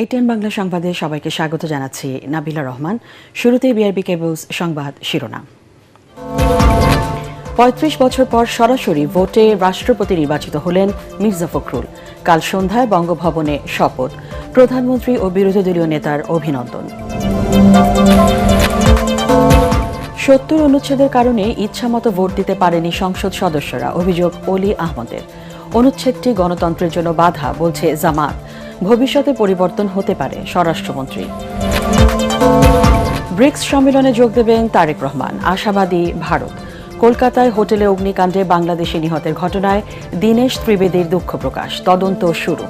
ATN Bangla সংবাদে সবাইকে স্বাগত জানাচ্ছি নাবিলা রহমান। শুরুতেই বিআরবি কেবলস সংবাদ শিরোনাম। ৩৫ বছর পর সরাসরি ভোটে রাষ্ট্রপতি নির্বাচিত হলেন মির্জা ফখরুল। কাল সন্ধ্যায় বঙ্গভবনে শপথ, প্রধানমন্ত্রী ও বিরোধী দলীয় নেতার অভিনন্দন। ৭০ অনুচ্ছেদের কারণে ইচ্ছামতো ভোট দিতে পারেনি সংসদ সদস্যরা, অভিযোগ অলি আহমদের। অনুচ্ছেদটি গণতন্ত্রের জন্য বাধা বলছে জামাত। ভবিষ্যতে পরিবর্তন হতে পারে স্বরাষ্ট্রমন্ত্রী। ব্রিক্স সম্মেলনে যোগ দেবেন তারেক রহমান, আশাবাদী ভারত। কলকাতায় হোটেলে অগ্নিকাণ্ডে বাংলাদেশি নিহতের ঘটনায় দীনেশ ত্রিবেদীর দুঃখ প্রকাশ, তদন্ত শুরু।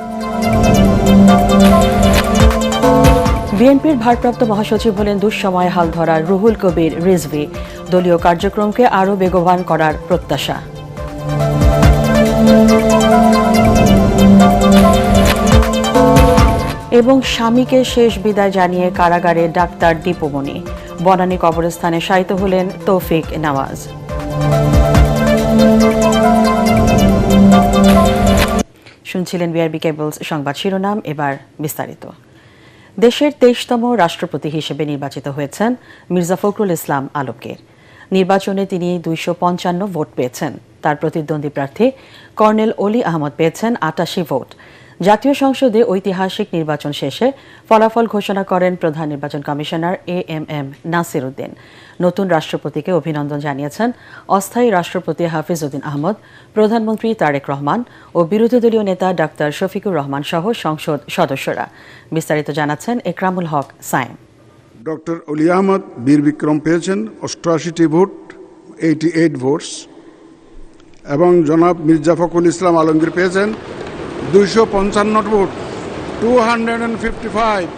বিএনপির ভারপ্রাপ্ত মহাসচিব হলেন দুঃসময়ে হাল ধরার রুহুল কবির রিজভী। দলীয় কার্যক্রমকে আরও বেগবান করার প্রত্যাশা। এবং স্বামীকে শেষ বিদায় জানিয়ে কারাগারে ডাক্তার দীপুমণি। বনানী কবরস্থানে শায়িত হলেন তৌফিক নওয়াজ। শুনছিলেন বিআরবি কেবলস সংবাদ শিরোনাম, এবার বিস্তারিত। দেশের ২৩তম রাষ্ট্রপতি হিসেবে নির্বাচিত হয়েছেন মির্জা ফখরুল ইসলাম আলমগীর। নির্বাচনে তিনি ২৫৫ ভোট পেয়েছেন। তার প্রতিদ্বন্দ্বী প্রার্থী কর্নেল অলি আহমদ পেয়েছেন ৮৮ ভোট। জাতীয় সংসদে ঐতিহাসিক নির্বাচন শেষে ফলাফল ঘোষণা করেন প্রধান নির্বাচন কমিশনার এএমএম নাসির উদ্দিন। নতুন রাষ্ট্রপতিকে অভিনন্দন জানিয়েছেন অস্থায়ী রাষ্ট্রপতি হাফিজ উদ্দিন আহমদ, প্রধানমন্ত্রী তারেক রহমান ও বিরোধী দলীয় নেতা ডাক্তার শফিকুর রহমান সহ সংসদ সদস্যরা। বিস্তারিত জানাচ্ছেন একরামুল হক সায়েম। ডক্টর অলি আহমদ বীর বিক্রম পেয়েছেন ৮৮টি ভোট, 88 ভোটস, এবং জনাব মির্জা ফখরুল ইসলাম আলমগীর পেয়েছেন ২৫৫ ভোট, 255।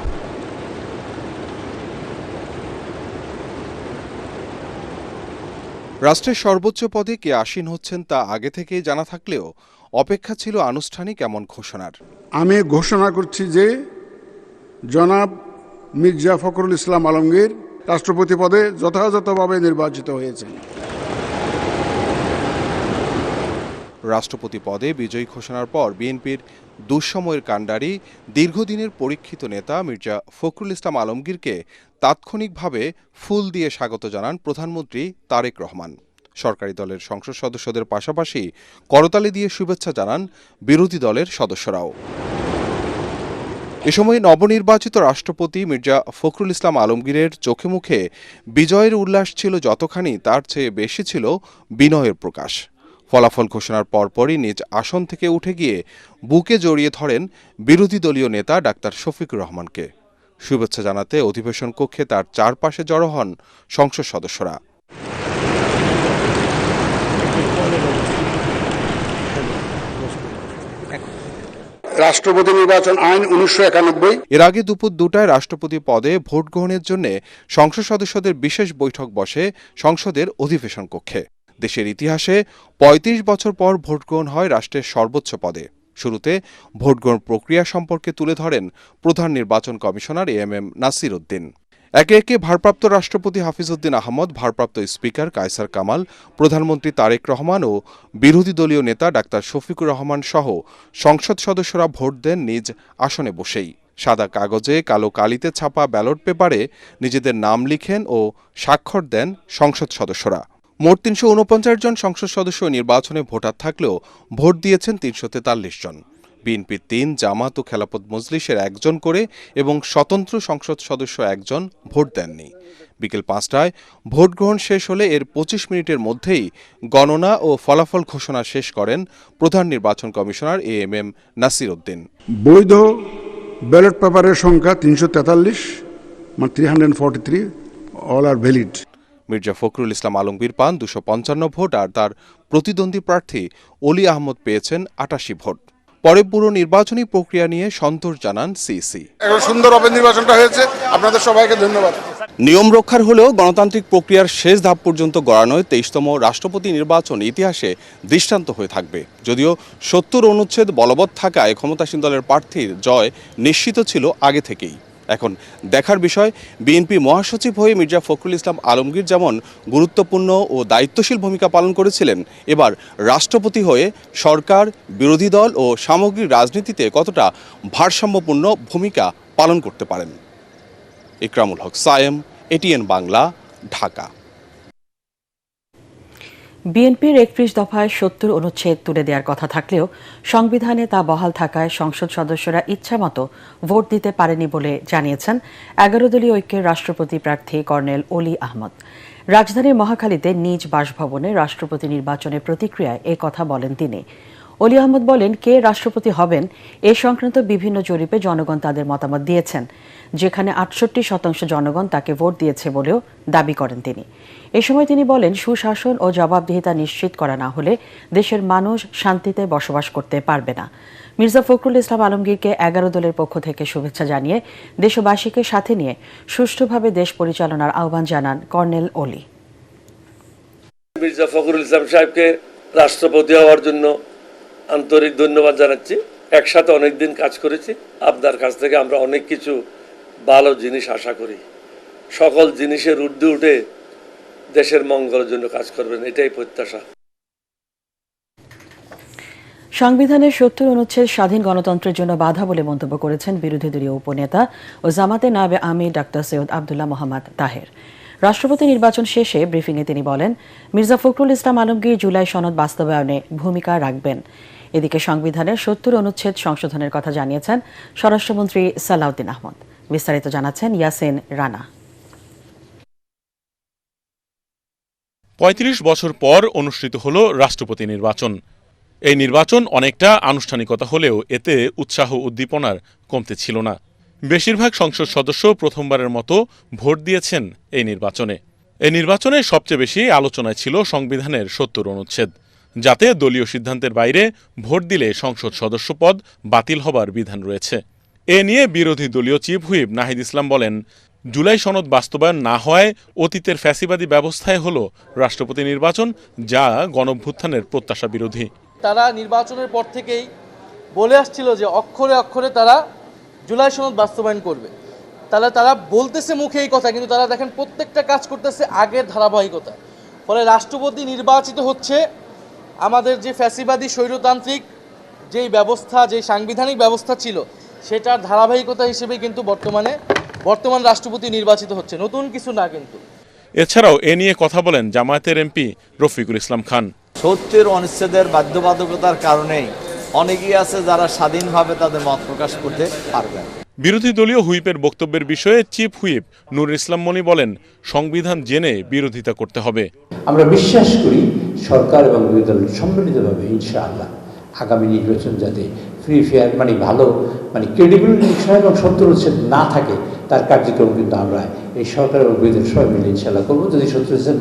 রাষ্ট্রের সর্বোচ্চ পদে কে আসীন হচ্ছেন তা আগে থেকেই জানা থাকলেও অপেক্ষা ছিল আনুষ্ঠানিক এমন ঘোষণার। আমি ঘোষণা করছি যে জনাব মির্জা ফখরুল ইসলাম আলমগীর রাষ্ট্রপতি পদে যথাযথভাবে নির্বাচিত হয়েছেন। রাষ্ট্রপতি পদে বিজয়ী ঘোষণার পর বিএনপির দুঃসময়ের কাণ্ডারি, দীর্ঘদিনের পরীক্ষিত নেতা মির্জা ফখরুল ইসলাম আলমগীরকে তাৎক্ষণিকভাবে ফুল দিয়ে স্বাগত জানান প্রধানমন্ত্রী তারেক রহমান। সরকারি দলের সংসদ সদস্যদের পাশাপাশি করতালি দিয়ে শুভেচ্ছা জানান বিরোধী দলের সদস্যরাও। এ সময় নবনির্বাচিত রাষ্ট্রপতি মির্জা ফখরুল ইসলাম আলমগীরের চোখে মুখে বিজয়ের উল্লাস ছিল যতখানি, তার চেয়ে বেশি ছিল বিনয়ের প্রকাশ। ফলাফল ঘোষণার পরপরই নিজ আসন থেকে উঠে গিয়ে বুকে জড়িয়ে ধরেন বিরোধী দলীয় নেতা ডাক্তার শফিকুর রহমানকে। শুভেচ্ছা জানাতে অধিবেশন কক্ষে তার চারপাশে জড়ো হন সংসদ সদস্যরা। রাষ্ট্রপতি নির্বাচন আইন ১৯৯১। এর আগে দুপুর ২টায় রাষ্ট্রপতি পদে ভোট গ্রহণের জন্য সংসদ সদস্যদের বিশেষ বৈঠক বসে সংসদের অধিবেশন কক্ষে। দেশের ইতিহাসে ৩৫ বছর পর ভোট গ্রহণ হয় রাষ্ট্রের সর্বোচ্চ পদে। শুরুতে ভোট গ্রহণ প্রক্রিয়া সম্পর্কে তুলে ধরেন প্রধান নির্বাচন কমিশনার এএমএম নাসির উদ্দিন। একে একে ভারপ্রাপ্ত রাষ্ট্রপতি হাফিজ উদ্দিন আহমদ, ভারপ্রাপ্ত স্পিকার কায়সার কামাল, প্রধানমন্ত্রী তারেক রহমান ও বিরোধী দলীয় নেতা ডাক্তার শফিকুর রহমান সহ সংসদ সদস্যরা ভোট দেন নিজ আসনে বসেই। সাদা কাগজে কালো কালিতে ছাপা ব্যালট পেপারে নিজেদের নাম লিখেন ও স্বাক্ষর দেন সংসদ সদস্যরা। মোট ৩৪৯ জন সংসদ সদস্য নির্বাচনে ভোটার থাকলেও ভোট দিয়েছেন ৩৪৩ জন। বিএনপির ৩, জামাত ও খেলাফত মজলিসের ১ জন করে এবং স্বতন্ত্র সংসদ সদস্য ১ জন ভোট দেননি। বিকেল ৫টায় ভোট গ্রহণ শেষ হলে এর ২৫ মিনিটের মধ্যেই গণনা ও ফলাফল ঘোষণা শেষ করেন প্রধান নির্বাচন কমিশনার এএমএম নাসির উদ্দিন। বৈধ ব্যালট পেপারের সংখ্যা ৩৪৩, মানে 343, অল আর ভ্যালিড। মির্জা ফখরুল ইসলাম আলমগীর পান ২৫৫ ভোট আর তার প্রতিদ্বন্দ্বী প্রার্থী অলি আহমদ পেয়েছেন ৮৮ ভোট। পরে পুরো নির্বাচনী প্রক্রিয়া নিয়ে সন্তোষ জানান সিইসি। সুন্দরভাবে নির্বাচনটা হয়েছে, আপনাদের সবাইকে ধন্যবাদ। নিয়ম রক্ষার হলেও গণতান্ত্রিক প্রক্রিয়ার শেষ ধাপ পর্যন্ত গড়ানোয় ২৩তম রাষ্ট্রপতি নির্বাচন ইতিহাসে দৃষ্টান্ত হয়ে থাকবে। যদিও ৭০ অনুচ্ছেদ বলবৎ থাকায় ক্ষমতাসীন দলের প্রার্থীর জয় নিশ্চিত ছিল আগে থেকেই। এখন দেখার বিষয় বিএনপি মহাসচিব হয়ে মির্জা ফখরুল ইসলাম আলমগীর যেমন গুরুত্বপূর্ণ ও দায়িত্বশীল ভূমিকা পালন করেছিলেন, এবার রাষ্ট্রপতি হয়ে সরকার, বিরোধী দল ও সামগ্রিক রাজনীতিতে কতটা ভারসাম্যপূর্ণ ভূমিকা পালন করতে পারেন। ইকরামুল হক সায়েম, এটিএন বাংলা, ঢাকা। বিএনপির ৩১ দফায় ৭০ অনুচ্ছেদ তুলে দেওয়ার কথা থাকলেও সংবিধানে তা বহাল থাকায় সংসদ সদস্যরা ইচ্ছামতো ভোট দিতে পারেনি বলে জানিয়েছেন ১১ দলীয় ঐক্যের রাষ্ট্রপতি প্রার্থী কর্নেল অলি আহমদ। রাজধানীর মহাখালীতে নিজ বাসভবনে রাষ্ট্রপতি নির্বাচনের প্রতিক্রিয়ায় এ কথা বলেন তিনি। অলি আহমদ বলেন, কে রাষ্ট্রপতি হবেন এ সংক্রান্ত বিভিন্ন জরিপে জনগণ তাদের মতামত দিয়েছেন, যেখানে ৬৮% জনগণ তাকে ভোট দিয়েছে বলেও দাবি করেন তিনি। এ সময় তিনি বলেন, সুশাসন ও জবাবদিহিতা নিশ্চিত করা না হলে দেশের মানুষ শান্তিতে বসবাস করতে পারবে না। মির্জা ফখরুল ইসলাম আলমগীরকে ১১ দলের পক্ষ থেকে শুভেচ্ছা জানিয়ে দেশবাসীকে সাথে নিয়ে সুষ্ঠুভাবে দেশ পরিচালনার আহ্বান জানান কর্নেল অলি। মির্জা ফখরুল ইসলাম সাহেবকে রাষ্ট্রপতি হওয়ার জন্য আন্তরিক ধন্যবাদ জানাচ্ছি। একসাথে অনেকদিন কাজ করেছি। আপনার কাছ থেকে আমরা অনেক কিছু ভালো জিনিস আশা করি। সকল জিনিসের ঊর্ধ্বে উঠে দেশের মঙ্গলের জন্য কাজ করবেন, এটাই প্রত্যাশা। সংবিধানের ৭০ অনুচ্ছেদ স্বাধীন গণতন্ত্রের জন্য বাধা বলে মন্তব্য করেছেন বিরোধী দলীয় উপনেতা ও জামাতে নায়েবে আমির ডাক্তার সৈয়দ আবদুল্লাহ মোহাম্মদ তাহের। রাষ্ট্রপতি নির্বাচন শেষে ব্রিফিংয়ে তিনি বলেন, মির্জা ফখরুল ইসলাম আলমগীর জুলাই সনদ বাস্তবায়নে ভূমিকা রাখবেন। এদিকে সংবিধানের ৭০ অনুচ্ছেদ সংশোধনের কথা জানিয়েছেন স্বরাষ্ট্রমন্ত্রী সালাউদ্দিন আহমদ। বিস্তারিত জানাচ্ছেন ইয়াসিন রানা। ৩৫ বছর পর অনুষ্ঠিত হল রাষ্ট্রপতি নির্বাচন। এই নির্বাচন অনেকটা আনুষ্ঠানিকতা হলেও এতে উৎসাহ উদ্দীপনার কমতি ছিল না। বেশিরভাগ সংসদ সদস্য প্রথমবারের মতো ভোট দিয়েছেন এই নির্বাচনে। এই নির্বাচনে সবচেয়ে বেশি আলোচনায় ছিল সংবিধানের ৭০ অনুচ্ছেদ, যাতে দলীয় সিদ্ধান্তের বাইরে ভোট দিলে সংসদ সদস্য পদ বাতিল হবার বিধান রয়েছে। এ নিয়ে বিরোধী দলীয় চিফ হুইপ নাহিদ ইসলাম বলেন, জুলাই সনদ বাস্তবায়ন না হওয়ায় অতীতের ফ্যাসিবাদী ব্যবস্থায় হল রাষ্ট্রপতি নির্বাচন, যা গণঅভ্যুত্থানের প্রত্যাশা বিরোধী। তারা নির্বাচনের পর থেকেই বলে আসছিল যে অক্ষরে অক্ষরে তারা জুলাই সনদ বাস্তবায়ন করবে। তাহলে তারা বলতেছে মুখে এই কথা, কিন্তু তারা দেখেন প্রত্যেকটা কাজ করতেছে আগের ধারাবাহিকতা। ফলে রাষ্ট্রপতি নির্বাচিত হচ্ছে আমাদের যে ফ্যাসিবাদী স্বৈরতান্ত্রিক যেই ব্যবস্থা, যে সাংবিধানিক ব্যবস্থা ছিল, সেটার ধারাবাহিকতা হিসেবে কিন্তু বর্তমান রাষ্ট্রপতি নির্বাচিত হচ্ছে, নতুন কিছু না। কিন্তু এছাড়াও এ নিয়ে কথা বলেন জামায়াতের এমপি রফিকুল ইসলাম খান। ৭০ অনুচ্ছেদের বাধ্যবাধকতার কারণেই অনেকেই আছে যারা স্বাধীনভাবে তাদের মত প্রকাশ করতে পারবেন। বিরোধী দলীয় হুইপের বক্তব্যের বিষয়ে চিফ হুইপ নুর ইসলাম মনি বলেন, সংবিধান জেনে বিরোধিতা করতে হবে। আমরা বিশ্বাস করি সরকার এবং বিরোধী দল সম্মিলিতভাবে ইনশাআল্লাহ আগামী নির্বাচন যাতে ফ্রি ফেয়ার ভালো ক্রেডিবল ইলেকশন এবং ৭০ অনুচ্ছেদ না থাকে, তার কার্যক্রম কিন্তু আমরা এই সরকার এবং বিরোধী দল সবাই মিলে ইনশাআল্লাহ করবো। যদি ৭০ অনুচ্ছেদ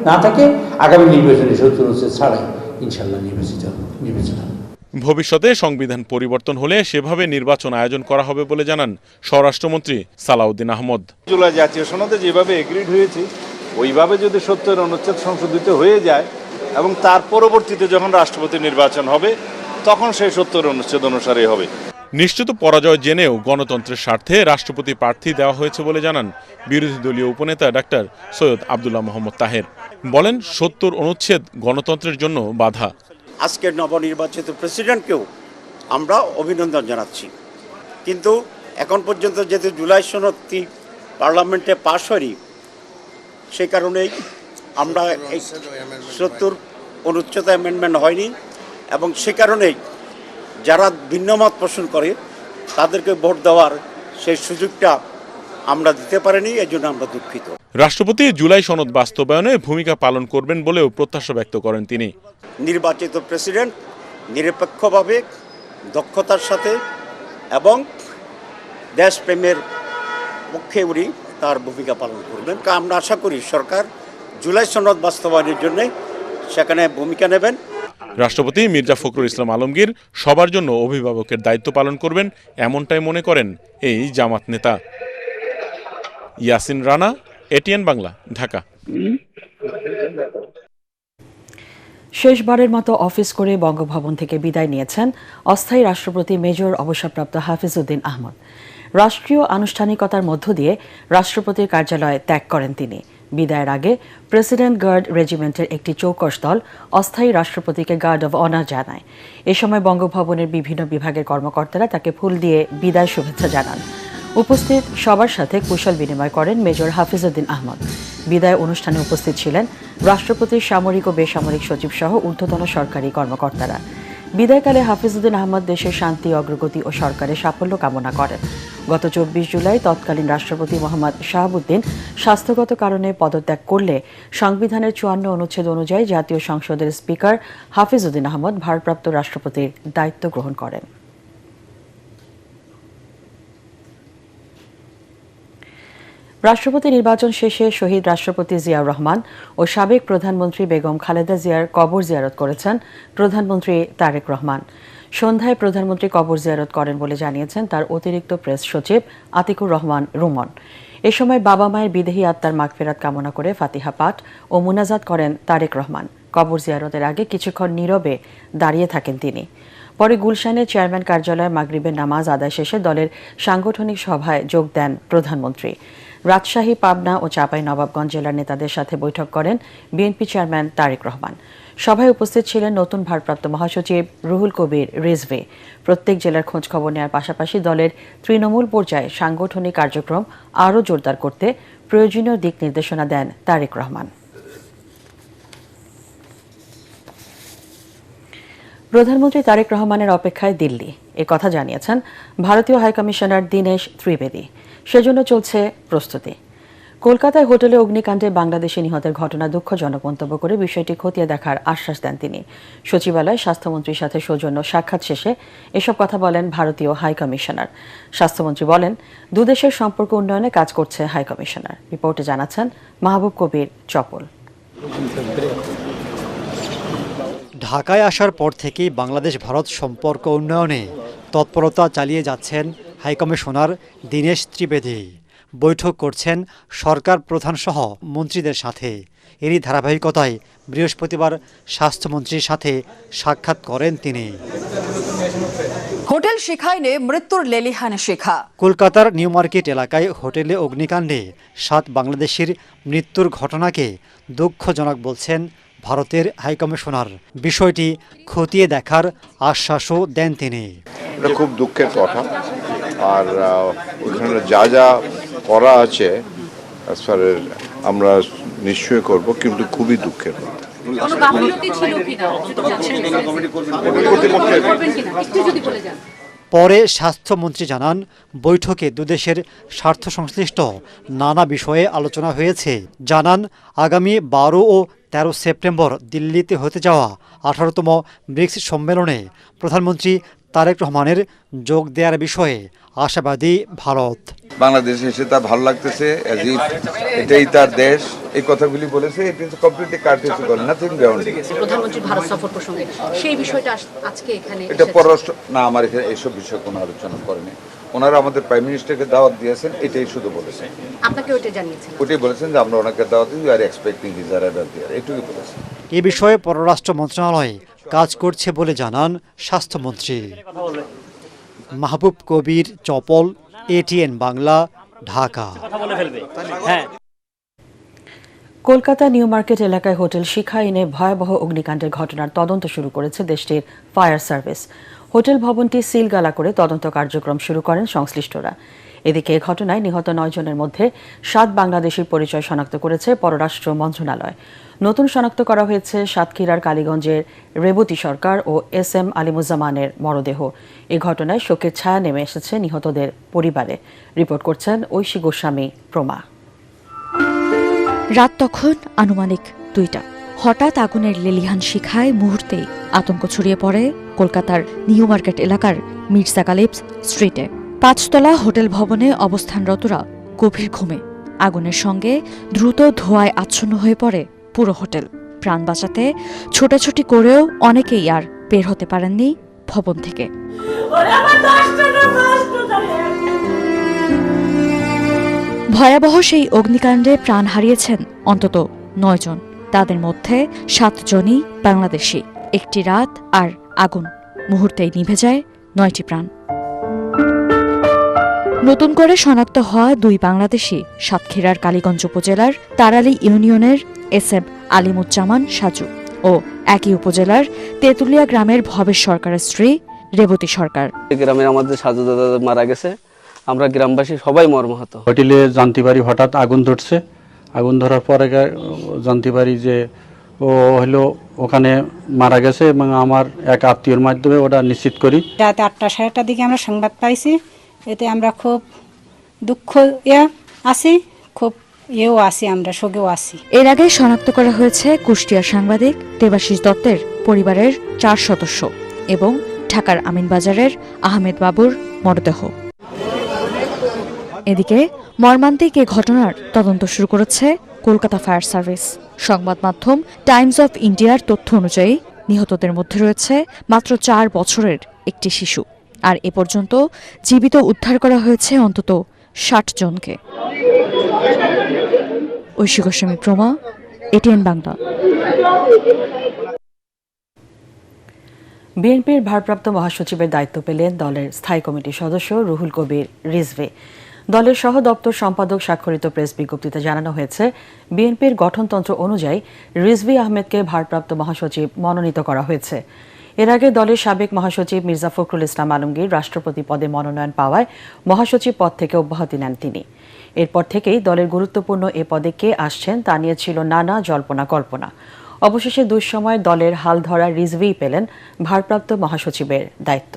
না থাকে আগামী নির্বাচনে ৭০ অনুচ্ছেদ ছাড়াই ইনশাআল্লাহ নির্বাচন হবে। ভবিষ্যতে সংবিধান পরিবর্তন হলে সেভাবে নির্বাচন আয়োজন করা হবে বলে জানান স্বরাষ্ট্রমন্ত্রী সালাউদ্দিন আহমদ। জুলাই জাতীয় সনদে যেভাবে এগ্রিড হয়েছে ওইভাবে যদি ৭০ অনুচ্ছেদ সংশোধিত হয়ে যায় এবং তার পরবর্তীতে যখন রাষ্ট্রপতি নির্বাচন হবে তখন সেই ৭০ অনুচ্ছেদ অনুসারে হবে। নিশ্চিত পরাজয় জেনেও গণতন্ত্রের স্বার্থে রাষ্ট্রপতি প্রার্থী দেওয়া হয়েছে বলে জানান বিরোধী দলীয় উপনেতা ডাক্তার সৈয়দ আবদুল্লাহ মোহাম্মদ তাহের। বলেন, ৭০ অনুচ্ছেদ গণতন্ত্রের জন্য বাধা। আজকের নবনির্বাচিত প্রেসিডেন্টকেও আমরা অভিনন্দন জানাচ্ছি, কিন্তু এখন পর্যন্ত যেহেতু জুলাই সনদটি পার্লামেন্টে পাশ হয়নি, সে কারণেই আমরা এই ৭০ অনুচ্ছেদ অ্যামেন্ডমেন্ট হয়নি এবং সে কারণেই যারা ভিন্নমত পোষণ করে তাদেরকে ভোট দেওয়ার সেই সুযোগটা আমরা দিতে পারিনি, এই জন্য আমরা দুঃখিত। রাষ্ট্রপতি জুলাই সনদ বাস্তবায়নে ভূমিকা পালন করবেন বলেও প্রত্যাশা ব্যক্ত করেন তিনি। নির্বাচিত প্রেসিডেন্ট নিরপেক্ষভাবে, দক্ষতার সাথে এবং দেশপ্রেমের পক্ষে উনি তার ভূমিকা পালন করবেন। আমরা আশা করি সরকার জুলাই সনদ বাস্তবায়নের জন্য সেখানে ভূমিকা নেবেন। রাষ্ট্রপতি মির্জা ফখরুল ইসলাম আলমগীর সবার জন্য অভিভাবকের দায়িত্ব পালন করবেন, এমনটাই মনে করেন এই জামাত নেতা। ইয়াসিন রানা, এটিএন বাংলা, ঢাকা। শেষবারের মতো অফিস করে বঙ্গভবন থেকে বিদায় নিয়েছেন অস্থায়ী রাষ্ট্রপতি মেজর অবসরপ্রাপ্ত হাফিজ উদ্দিন আহমদ। রাষ্ট্রীয় আনুষ্ঠানিকতার মধ্য দিয়ে রাষ্ট্রপতির কার্যালয় ত্যাগ করেন তিনি। বিদায়ের আগে প্রেসিডেন্ট গার্ড রেজিমেন্টের একটি চৌকস দল অস্থায়ী রাষ্ট্রপতিকে গার্ড অব অনার জানায়। এ সময় বঙ্গভবনের বিভিন্ন বিভাগের কর্মকর্তারা তাকে ফুল দিয়ে বিদায় শুভেচ্ছা জানান। উপস্থিত সবার সাথে কুশল বিনিময় করেন মেজর হাফিজউদ্দিন আহমদ। বিদায় অনুষ্ঠানে উপস্থিত ছিলেন রাষ্ট্রপতির সামরিক ও বেসামরিক সচিব সহ ঊর্ধ্বতন সরকারি কর্মকর্তারা। বিদায়কালে হাফিজউদ্দিন আহমদ দেশের শান্তি, অগ্রগতি ও সরকারের সাফল্য কামনা করেন। গত ২৪ জুলাই তৎকালীন রাষ্ট্রপতি মোহাম্মদ শাহাবুদ্দিন স্বাস্থ্যগত কারণে পদত্যাগ করলে সংবিধানের ৫৪ অনুচ্ছেদ অনুযায়ী জাতীয় সংসদের স্পিকার হাফিজউদ্দিন আহমদ ভারপ্রাপ্ত রাষ্ট্রপতির দায়িত্ব গ্রহণ করেন। রাষ্ট্রপতি নির্বাচন শেষে শহীদ রাষ্ট্রপতি জিয়াউর রহমান ও সাবেক প্রধানমন্ত্রী বেগম খালেদা জিয়ার কবর জিয়ারত করেছেন প্রধানমন্ত্রী তারেক রহমান। সন্ধ্যায় প্রধানমন্ত্রী কবর জিয়ারত করেন বলে জানিয়েছেন তার অতিরিক্ত প্রেস সচিব আতিকুর রহমান রুমন। এ সময় বাবা মায়ের বিদেহী আত্মার মাগফিরাত কামনা করে ফাতিহা পাঠ ও মুনাজাত করেন তারেক রহমান। কবর জিয়ারতের আগে কিছুক্ষণ নীরবে দাঁড়িয়ে থাকেন তিনি। পরে গুলশানে চেয়ারম্যান কার্যালয়ে মাগরিবের নামাজ আদায় শেষে দলের সাংগঠনিক সভায় যোগ দেন প্রধানমন্ত্রী। রাজশাহী, পাবনা ও চাঁপাইনবাবগঞ্জ জেলার নেতাদের সাথে বৈঠক করেন বিএনপি চেয়ারম্যান তারেক রহমান। সভায় উপস্থিত ছিলেন নতুন ভারপ্রাপ্ত মহাসচিব রুহুল কবির রিজভী। প্রত্যেক জেলার খোঁজখবর নেওয়ার পাশাপাশি দলের তৃণমূল পর্যায়ে সাংগঠনিক কার্যক্রম আরও জোরদার করতে প্রয়োজনীয় দিক নির্দেশনা দেন তারেক রহমান। প্রধানমন্ত্রী তারেক রহমানের অপেক্ষায় দিল্লি, কথা জানিয়েছেন ভারতীয় হাইকমিশনার দীনেশ ত্রিবেদী। সেজন্য চলছে প্রস্তুতি। কলকাতায় হোটেলে অগ্নিকাণ্ডে বাংলাদেশি নিহতের ঘটনা দুঃখজনক মন্তব্য করে বিষয়টি খতিয়ে দেখার আশ্বাস দেন তিনি। সচিবালয়ে স্বাস্থ্যমন্ত্রীর সাথে সৌজন্য সাক্ষাৎ শেষে এসব কথা বলেন ভারতীয় হাইকমিশনার। স্বাস্থ্যমন্ত্রী বলেন, দুদেশের সম্পর্ক উন্নয়নে কাজ করছে হাইকমিশনার। রিপোর্টে জানাচ্ছেন মাহবুব কবির চপল। ঢাকায় আসার পর থেকেই বাংলাদেশ ভারত সম্পর্ক উন্নয়নে তৎপরতা চালিয়ে যাচ্ছেন হাইকমিশনার দীনেশ ত্রিবেদী। বৈঠক করছেন সরকার প্রধানসহ মন্ত্রীদের সাথে। এরই ধারাবাহিকতায় বৃহস্পতিবার স্বাস্থ্যমন্ত্রীর সাথে সাক্ষাৎ করেন তিনি। হোটেল শিখাইনে মৃত্যুর লেলিহানে শিখা। কলকাতার নিউ মার্কেট এলাকায় হোটেলে অগ্নিকাণ্ডে ৭ বাংলাদেশির মৃত্যুর ঘটনাকে দুঃখজনক বলছেন ভারতের হাইকমিশনার। বিষয়টি খতিয়ে দেখার আশ্বাসও দেন তিনি। এটা খুব দুঃখের কথা, আর ওখানে যা যা করা আছে আমরা নিশ্চয়ই করব, কিন্তু খুবই দুঃখের কথা। পরে স্বাস্থ্যমন্ত্রী জানান, বৈঠকে দুদেশের স্বার্থ সংশ্লিষ্ট নানা বিষয়ে আলোচনা হয়েছে। জানান, আগামী ১২ ও ১৩ সেপ্টেম্বর দিল্লিতে হতে যাওয়া ১৮তম ব্রিক্স সম্মেলনে প্রধানমন্ত্রী তারেক রহমানের যোগ দেওয়ার বিষয়ে আশাবাদী ভারত। বাংলাদেশে এসে তার ভালো লাগতেছে, এটাই তার দেশ, এই কথাগুলি বলেছে। It is completely courtesy call, nothing beyond. প্রধানমন্ত্রী ভারত সফর প্রসঙ্গে সেই বিষয়টা আজকে এখানে এটা পররাষ্ট্র না, আমার এখানে এইসব বিষয়ে কোনো আলোচনা করেনি। ওনারা আমাদের প্রাইম মিনিস্টারকে দাওয়াত দিয়েছেন, এটাই শুধু বলেছেন। আপনাকে ওইটা জানিয়েছেন? ওইটাই বলেছেন যে আমরা ওনাকে দাওয়াত দিই, আর এক্সপেক্টিং হিজ অ্যারাইভাল হিয়ার, এটুকুই বলেছেন। এ বিষয়ে পররাষ্ট্র মন্ত্রণালয় কাজ করছে বলে জানান স্বাস্থ্যমন্ত্রী। Mahbub Kabir Chapal, ATN Bangla, Dhaka. Kolkata new market এলাকায় হোটেল শিখাইনে ভয়াবহ অগ্নিকাণ্ডের ঘটনার তদন্ত শুরু করেছে দেশটির ফায়ার সার্ভিস। হোটেল ভবনটি সিলগালা করে তদন্ত কার্যক্রম শুরু করেন সংশ্লিষ্টরা। এদিকে এ ঘটনায় নিহত ৯ জনের মধ্যে ৭ বাংলাদেশির পরিচয় শনাক্ত করেছে পররাষ্ট্র মন্ত্রণালয়। নতুন শনাক্ত করা হয়েছে সাতক্ষীরার কালীগঞ্জের রেবতী সরকার ও SM আলিমুজ্জামানের মরদেহ। এ ঘটনায় শোকের ছায়া নেমে এসেছে নিহতদের পরিবারে। রিপোর্ট করছেন ঐশী গোস্বামী প্রমা। রাত তখন আনুমানিক ২টা। হঠাৎ আগুনের লেলিহান শিখায় মুহূর্তেই আতঙ্ক ছড়িয়ে পড়ে কলকাতার নিউ মার্কেট এলাকার মির্জা গালিবস স্ট্রিটে। ৫ তলা হোটেল ভবনে অবস্থানরতরা গভীর ঘুমে। আগুনের সঙ্গে দ্রুত ধোঁয়ায় আচ্ছন্ন হয়ে পড়ে পুরো হোটেল। প্রাণ বাঁচাতে ছোটাছুটি করেও অনেকেই আর বের হতে পারেননি ভবন থেকে। ভয়াবহ সেই অগ্নিকাণ্ডে প্রাণ হারিয়েছেন অন্তত ৯ জন। তাদের মধ্যে ৭ জনই বাংলাদেশি। একটি রাত আর আগুন, মুহূর্তেই নিভে যায় ৯টি প্রাণ। নতুন করে শনাক্ত হওয়া দুই বাংলাদেশি সাতক্ষীরার কালীগঞ্জ উপজেলার তারালী ইউনিয়নের এসএম আলিমুজ্জামান সাজু ও একই উপজেলার তেঁতুলিয়া গ্রামের ভবেশ সরকারের স্ত্রী রেবতী সরকার। গ্রামে আমাদের সাজু দাদা মারা গেছে, আমরা গ্রামবাসী সবাই মর্মাহত। হোটেলে জানতে পারি হঠাৎ আগুন ধরছে, আগুন ধরার পরে জানতে পারি যে ও হলো ওখানে মারা গেছে এবং আমার এক আত্মীয়র মাধ্যমে ওটা নিশ্চিত করি। রাত 8টা সাড়ে 8টার দিকে আমরা সংবাদ পাইছি, এতে আমরা খুব দুঃখ আছি, খুব আছি, আমরা শোকেও আছি। এর আগে শনাক্ত করা হয়েছে কুষ্টিয়ার সাংবাদিক দেবাশিস দত্তের পরিবারের 4 সদস্য এবং ঢাকার আমিনবাজারের আহমেদ বাবুর মরদেহ। এদিকে মর্মান্তিক এ ঘটনার তদন্ত শুরু করেছে কলকাতা ফায়ার সার্ভিস। সংবাদ মাধ্যম টাইমস অফ ইন্ডিয়ার তথ্য অনুযায়ী নিহতদের মধ্যে রয়েছে মাত্র 4 বছরের একটি শিশু, আর এ পর্যন্ত জীবিত উদ্ধার করা হয়েছে অন্তত 60 জনকে। ঐশী গোস্বামী প্রমা, এটিএন বাংলা। বিএনপির ভারপ্রাপ্ত মহাসচিবের দায়িত্ব পেলেন দলের স্থায়ী কমিটির সদস্য রুহুল কবির রিজভী। দলের সহ দপ্তর সম্পাদক স্বাক্ষরিত প্রেস বিজ্ঞপ্তিতে জানানো হয়েছে, বিএনপির গঠনতন্ত্র অনুযায়ী রিজভী আহমেদকে ভারপ্রাপ্ত মহাসচিব মনোনীত করা হয়েছে। এর আগে দলের সাবেক মহাসচিব মির্জা ফখরুল ইসলাম আলমগীর রাষ্ট্রপতি পদে মনোনয়ন পাওয়ায় মহাসচিব পদ থেকে অব্যাহতি নেন তিনি। এরপর থেকেই দলের গুরুত্বপূর্ণ এ পদে কে আসছেন তা নিয়ে ছিল নানা জল্পনা কল্পনা। অবশেষে দুঃসময় দলের হাল ধরা রিজভী পেলেন ভারপ্রাপ্ত মহাসচিবের দায়িত্ব।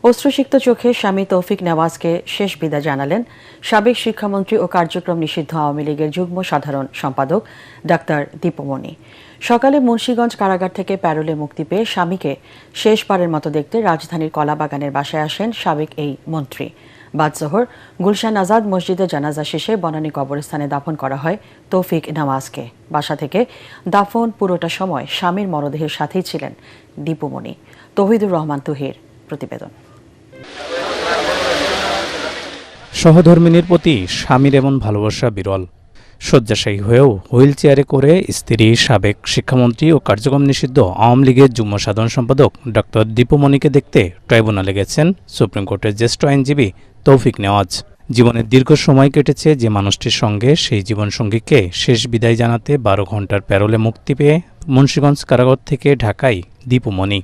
অশ্রুসিক্ত চোখে স্বামী তৌফিক নেওয়াজকে শেষ বিদায় জানালেন সাবেক শিক্ষামন্ত্রী ও কার্যক্রম নিষিদ্ধ আওয়ামী লীগের যুগ্ম সাধারণ সম্পাদক ডাক্তার দীপুমণি। সকালে মুন্সিগঞ্জ কারাগার থেকে প্যারোলে মুক্তি পেয়ে স্বামীকে শেষবারের মতো দেখতে রাজধানীর কলাবাগানের বাসায় আসেন সাবেক এই মন্ত্রী। বাদ জোহর গুলশান আজাদ মসজিদে জানাজা শেষে বনানী কবরস্থানে দাফন করা হয় তৌফিক নেওয়াজকে। বাসা থেকে দাফন পুরোটা সময় স্বামীর মরদেহের সাথেই ছিলেন দীপুমণি। তৌহিদুর রহমান তুহির প্রতিবেদন। সহধর্মিনীর প্রতি স্বামীর এমন ভালোবাসা বিরল। শয্যাশায়ী হয়েও হুইল চেয়ারে করে স্ত্রী সাবেক শিক্ষামন্ত্রী ও কার্যক্রম নিষিদ্ধ আওয়ামী লীগের যুগ্ম সাধারণ সম্পাদক ডক্টর দীপুমণিকে দেখতে ট্রাইব্যুনালে গেছেন সুপ্রিম কোর্টের জ্যেষ্ঠ আইনজীবী তৌফিক নেওয়াজ। জীবনের দীর্ঘ সময় কেটেছে যে মানুষটির সঙ্গে, সেই জীবনসঙ্গীকে শেষ বিদায় জানাতে 12 ঘণ্টার প্যারোলে মুক্তি পেয়ে মুন্সিগঞ্জ কারাগার থেকে ঢাকায় দীপুমণি।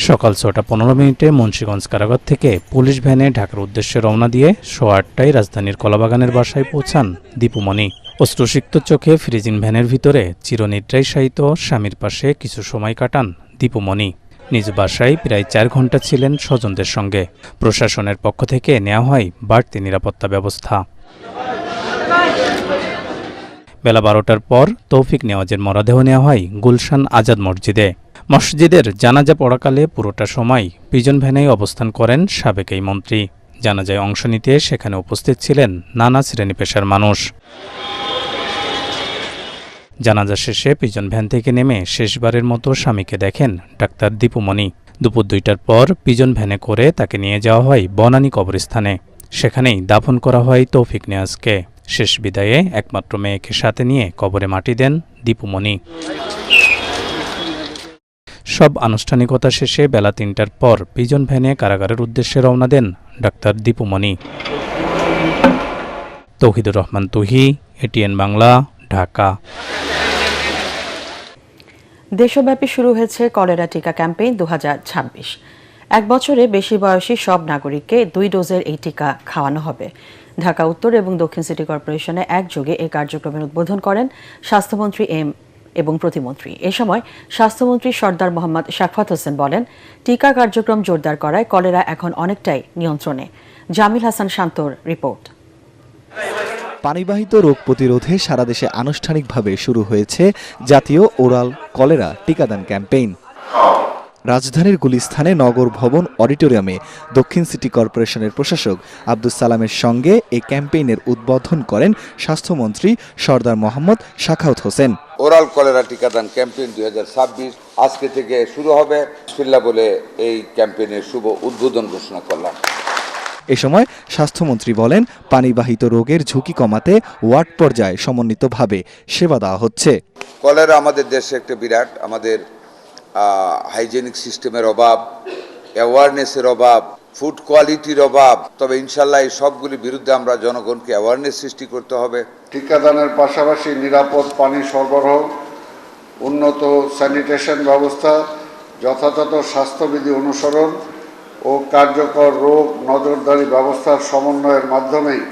সকাল 6:15 মুন্সিগঞ্জ কারাগার থেকে পুলিশ ভ্যানে ঢাকার উদ্দেশ্যে রওনা দিয়ে 8:30টায় রাজধানীর কলাবাগানের বাসায় পৌঁছান দীপুমণি। অশ্রুসিক্ত চোখে ফ্রিজিং ভ্যানের ভিতরে চিরনিদ্রায় শায়িত স্বামীর পাশে কিছু সময় কাটান দীপুমণি। নিজ বাসায় প্রায় 4 ঘণ্টা ছিলেন স্বজনদের সঙ্গে। প্রশাসনের পক্ষ থেকে নেওয়া হয় বাড়তি নিরাপত্তা ব্যবস্থা। বেলা 12টার পর তৌফিক নেওয়াজের মরদেহ নেওয়া হয় গুলশান আজাদ মসজিদে। মসজিদের জানাজা পড়াকালে পুরোটা সময় পিজন ভ্যানেই অবস্থান করেন সাবেক এই মন্ত্রী। জানাজায় অংশ নিতে সেখানে উপস্থিত ছিলেন নানা শ্রেণী পেশার মানুষ। জানাজা শেষে পিজন ভ্যান থেকে নেমে শেষবারের মতো স্বামীকে দেখেন ডাক্তার দীপুমণি। দুপুর 2টার পর পিজন ভ্যানে করে তাকে নিয়ে যাওয়া হয় বনানী কবরস্থানে। সেখানেই দাফন করা হয় তৌফিক নেওয়াজকে। শেষ বিদায়ে একমাত্র মেয়েকে সাথে নিয়ে কবরে মাটি দেন দীপুমণি। সব আনুষ্ঠানিকতা শেষে বেলা 3টার পর পিজন ভ্যানে কারাগারের উদ্দেশ্যে রওনা দেন ডাক্তার দীপুমণি। তৌহিদুর রহমান তুহি, এটিএন বাংলা, ঢাকা। দেশব্যাপী শুরু হয়েছে কলেরা টিকা ক্যাম্পেইন 2026। 1 বছরে বেশি বয়সী সব নাগরিককে 2 ডোজের এই টিকা খাওয়ানো হবে। ঢাকা উত্তর এবং দক্ষিণ সিটি কর্পোরেশনে একযোগে এই কার্যক্রমের উদ্বোধন করেন স্বাস্থ্যমন্ত্রী এবং প্রতিমন্ত্রী। এ সময় স্বাস্থ্যমন্ত্রী সর্দার মোহাম্মদ শাফাত হোসেন বলেন, টিকা কার্যক্রম জোরদার করায় কলেরা এখন অনেকটাই নিয়ন্ত্রণে। জামিল হাসান শান্তর রিপোর্ট। পানিবাহিত রোগ প্রতিরোধে সারা দেশে আনুষ্ঠানিকভাবে শুরু হয়েছে জাতীয় ওরাল কলেরা টিকাদান ক্যাম্পেইন। রাজধানীর গুলিস্থানে নগর ভবন অডিটোরিয়ামে দক্ষিণ সিটি কর্পোরেশনের প্রশাসক আব্দুস সালামের সঙ্গে এই ক্যাম্পেইনের উদ্বোধন করেন স্বাস্থ্যমন্ত্রী সর্দার মোহাম্মদ শাখাউত হোসেন। ওরাল কলেরা টিকাদান ক্যাম্পেইন 2026 আজকে থেকে শুরু হবে বলে এই ক্যাম্পেইনের শুভ উদ্বোধন ঘোষণা করলাম। এ সময় স্বাস্থ্যমন্ত্রী বলেন, পানিবাহিত রোগের ঝুঁকি কমাতে ওয়ার্ড পর্যায়ে সমন্বিতভাবে সেবা দেওয়া হচ্ছে। কলেরা আমাদের দেশে একটা বিরাট, আমাদের হাইজেনিক সিস্টেমের অভাব, অ্যাওয়ারনেসের অভাব, ফুড কোয়ালিটির অভাব। তবে ইনশাল্লাহ এই সবগুলির বিরুদ্ধে আমরা জনগণকে অ্যাওয়ারনেস সৃষ্টি করতে হবে। টিকাদানের পাশাপাশি নিরাপদ পানি সরবরাহ, উন্নত স্যানিটেশন ব্যবস্থা, যথাযথ স্বাস্থ্যবিধি অনুসরণ ও কার্যকর রোগ নজরদারি ব্যবস্থার সমন্বয়ের মাধ্যমেই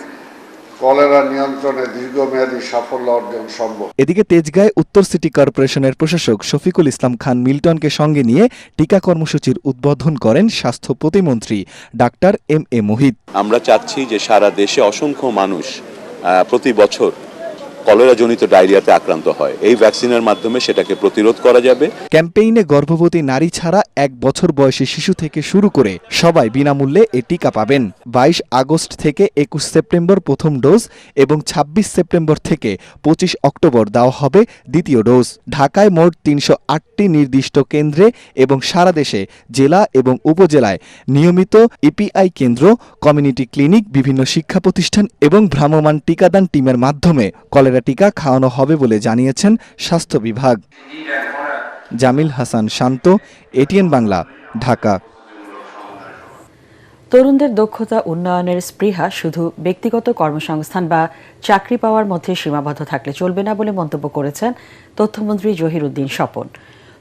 কলেরা নিয়ন্ত্রণে দীর্ঘমেয়াদী সাফল্য অর্জন সম্ভব। এদিকে তেজগাঁয় উত্তর সিটি কর্পোরেশনের প্রশাসক শফিকুল ইসলাম খান মিল্টনকে সঙ্গে নিয়ে টিকা কর্মসূচির উদ্বোধন করেন স্বাস্থ্য প্রতিমন্ত্রী ডাক্তার এম এ মোহিত। আমরা চাচ্ছি যে সারা দেশে অসংখ্য মানুষ প্রতি বছর কলেরাজনিত ডায়রিয়াতে আক্রান্ত হয়, এই ভ্যাকসিনের মাধ্যমে সেটাকে প্রতিরোধ করা যাবে। ক্যাম্পেইনে গর্ভবতী নারী ছাড়া 1 বছর বয়সী শিশু থেকে শুরু করে সবাই বিনামূল্যে এই টিকা পাবেন। 22 আগস্ট থেকে 21 সেপ্টেম্বর প্রথম ডোজ এবং 26 সেপ্টেম্বর থেকে 25 অক্টোবর দেওয়া হবে দ্বিতীয় ডোজ। ঢাকায় মোট 308টি নির্দিষ্ট কেন্দ্রে এবং সারা দেশে জেলা এবং উপজেলায় নিয়মিত ইপিআই কেন্দ্র, কমিউনিটি ক্লিনিক, বিভিন্ন শিক্ষা প্রতিষ্ঠান এবং ভ্রাম্যমাণ টিকাদান টিমের মাধ্যমে কলেরা টিকা খাওয়ানো হবে বলে জানিয়েছেন স্বাস্থ্য বিভাগ। জামিল হাসান শান্ত, এটিএন বাংলা, ঢাকা। তরুণদের দক্ষতা উন্নয়নের স্পৃহা শুধু ব্যক্তিগত কর্মসংস্থান বা চাকরি পাওয়ার মধ্যে সীমাবদ্ধ থাকলে চলবে না বলে মন্তব্য করেছেন তথ্যমন্ত্রী জহিরুদ্দিন স্বপন।